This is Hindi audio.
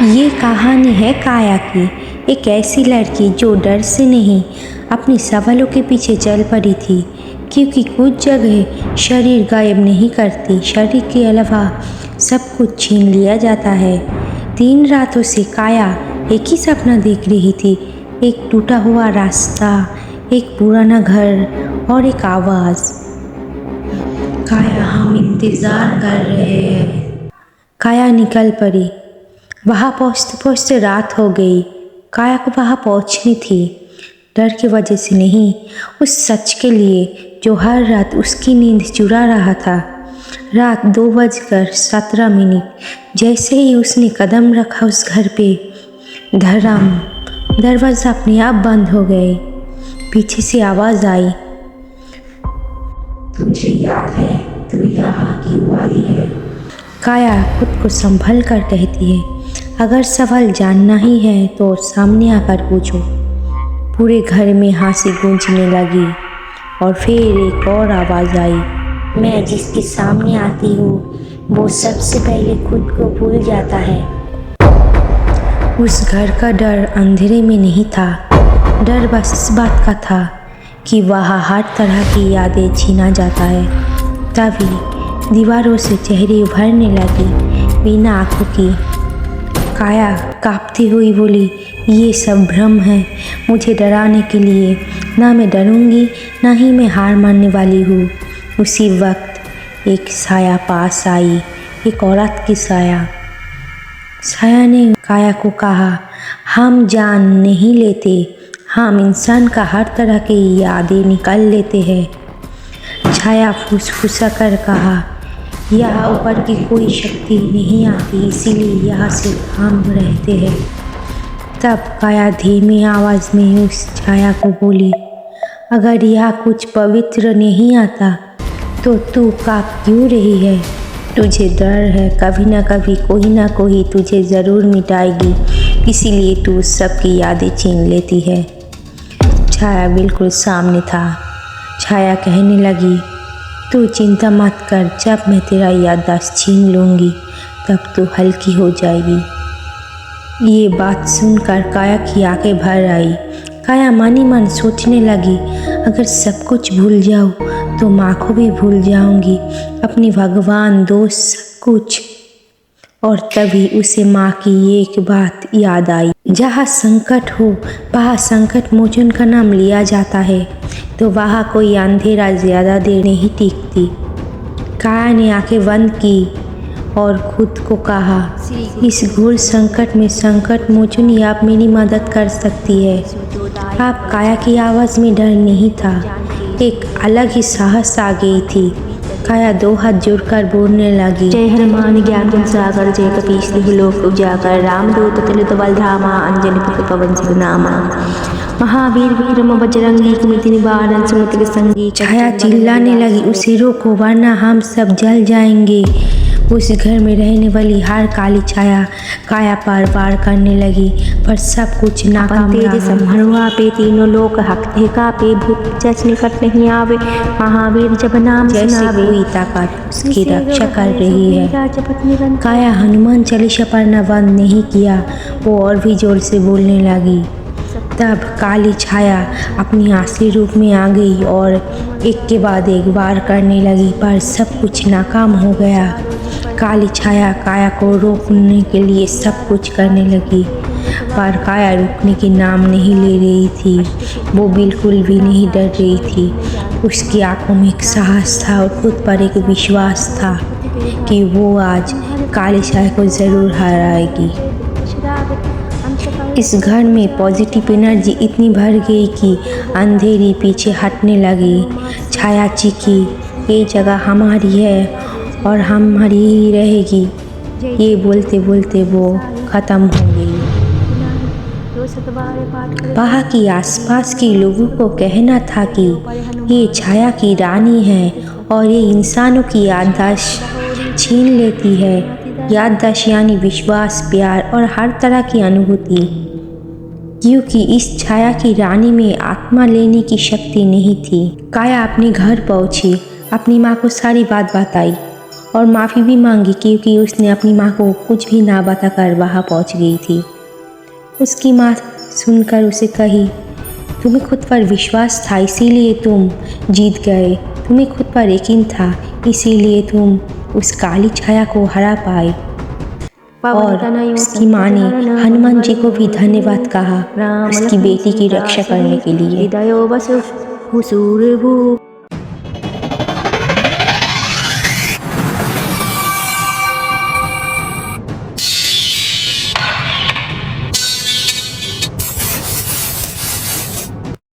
ये कहानी है काया की, एक ऐसी लड़की जो डर से नहीं अपने सवालों के पीछे चल पड़ी थी। क्योंकि कुछ जगह शरीर गायब नहीं करती, शरीर के अलावा सब कुछ छीन लिया जाता है। 3 रातों से काया एक ही सपना देख रही थी, एक टूटा हुआ रास्ता, एक पुराना घर और एक आवाज़, काया हम इंतज़ार कर रहे हैं। काया निकल पड़ी। वहाँ पहुँचते पहुँचते रात हो गई। काया को वहाँ पहुँचनी थी, डर की वजह से नहीं, उस सच के लिए जो हर रात उसकी नींद चुरा रहा था। रात 2:17 जैसे ही उसने कदम रखा उस घर पे, धड़ाम दरवाज़ा अपने आप बंद हो गए। पीछे से आवाज़ आई, तुझे याद है तू यहाँ क्यों आई है? काया खुद को संभल कर कहती है, अगर सवाल जानना ही है तो सामने आकर पूछो। पूरे घर में हंसी गूंजने लगी और फिर एक और आवाज़ आई, मैं जिसके सामने आती हूँ वो सबसे पहले खुद को भूल जाता है। उस घर का डर अंधेरे में नहीं था, डर बस इस बात का था कि वहाँ हर तरह की यादें छीना जाता है। तभी दीवारों से चेहरे उभरने लगी, बिना आंखों की। काया कांपती हुई बोली, ये सब भ्रम है, मुझे डराने के लिए। ना मैं डरूंगी, ना ही मैं हार मानने वाली हूँ। उसी वक्त एक साया पास आई, एक औरत की साया। साया ने काया को कहा, हम जान नहीं लेते, हम इंसान का हर तरह की यादें निकाल लेते हैं। छाया फुसफुसा कर कहा, यहाँ ऊपर की कोई शक्ति नहीं आती, इसीलिए यहाँ सिर्फ हम रहते हैं। तब काया धीमी आवाज़ में उस छाया को बोली, अगर यहाँ कुछ पवित्र नहीं आता तो तू काँप क्यों रही है? तुझे डर है, कभी ना कभी कोई ना कोई तुझे ज़रूर मिटाएगी, इसीलिए तू सबकी यादें छीन लेती है। छाया बिल्कुल सामने था। छाया कहने लगी, तू चिंता मत कर, जब मैं तेरा याददाश्त छीन लूँगी तब तू हल्की हो जाएगी। ये बात सुनकर काया की आंखें भर आई। काया मन ही मन सोचने लगी, अगर सब कुछ भूल जाऊँ तो माँ को भी भूल जाऊँगी, अपनी भगवान, दोस्त, सब कुछ। और तभी उसे माँ की एक बात याद आई, जहाँ संकट हो वहाँ संकट मोचन का नाम लिया जाता है, तो वहाँ कोई अंधेरा ज़्यादा देर नहीं टिकती। काया ने आंखें बंद की और खुद को कहा, इस घोर संकट में संकट मोचनी आप मेरी मदद कर सकती है। आप काया की आवाज़ में डर नहीं था, एक अलग ही साहस आ गई थी। काया 2 हाथ जोड़कर बोलने लगी, जय हनुमान ज्ञान गुण सागर, जय कपीश लोक उजागर, रामदूत तुलित बलधामा, अंजनी पुत्र पवन सुत नामा, महावीर विक्रम बजरंगी, कुमति निवारण सुमति के संगी। छाया चिल्लाने लगी, उसे रोको वरना हम सब जल जाएंगे। उस घर में रहने वाली हर काली छाया काया पर वार करने लगी, पर सब कुछ नाकाम रहा। संभरवा पे तीनों लोग हकते का पे, भूत जस निकट नहीं आवे, महावीर जब नाम सुनावे, कोई ताकत उसकी रक्षा कर रही है। काया हनुमान चालीसा पढ़ना बंद नहीं किया, वो और भी जोर से बोलने लगी। तब काली छाया अपनी असली रूप में आ गई और एक के बाद एक वार करने लगी, पर सब कुछ नाकाम हो गया। काली छाया काया को रोकने के लिए सब कुछ करने लगी, पर काया रुकने के नाम नहीं ले रही थी। वो बिल्कुल भी नहीं डर रही थी। उसकी आंखों में एक साहस था और खुद पर एक विश्वास था कि वो आज काली छाया को ज़रूर हराएगी। इस घर में पॉजिटिव एनर्जी इतनी भर गई कि अंधेरी पीछे हटने लगी। छाया चीखी, ये जगह हमारी है और हमारी ही रहेगी। ये बोलते बोलते वो ख़त्म हो गई। वहाँ की आसपास के लोगों को कहना था कि ये छाया की रानी है और ये इंसानों की याददाश्त छीन लेती है। याददाश्त यानी विश्वास, प्यार और हर तरह की अनुभूति, क्योंकि इस छाया की रानी में आत्मा लेने की शक्ति नहीं थी। काया अपने घर पहुंची, अपनी माँ को सारी बात बताई और माफ़ी भी मांगी क्योंकि उसने अपनी माँ को कुछ भी ना बताकर वहाँ पहुँच गई थी। उसकी माँ सुनकर उसे कही, तुम्हें खुद पर विश्वास था इसीलिए तुम जीत गए, तुम्हें खुद पर यकीन था इसीलिए तुम उस काली छाया को हरा पाए। और उसकी माँ ने हनुमान जी को भी धन्यवाद कहा उसकी बेटी की रक्षा करने के लिए।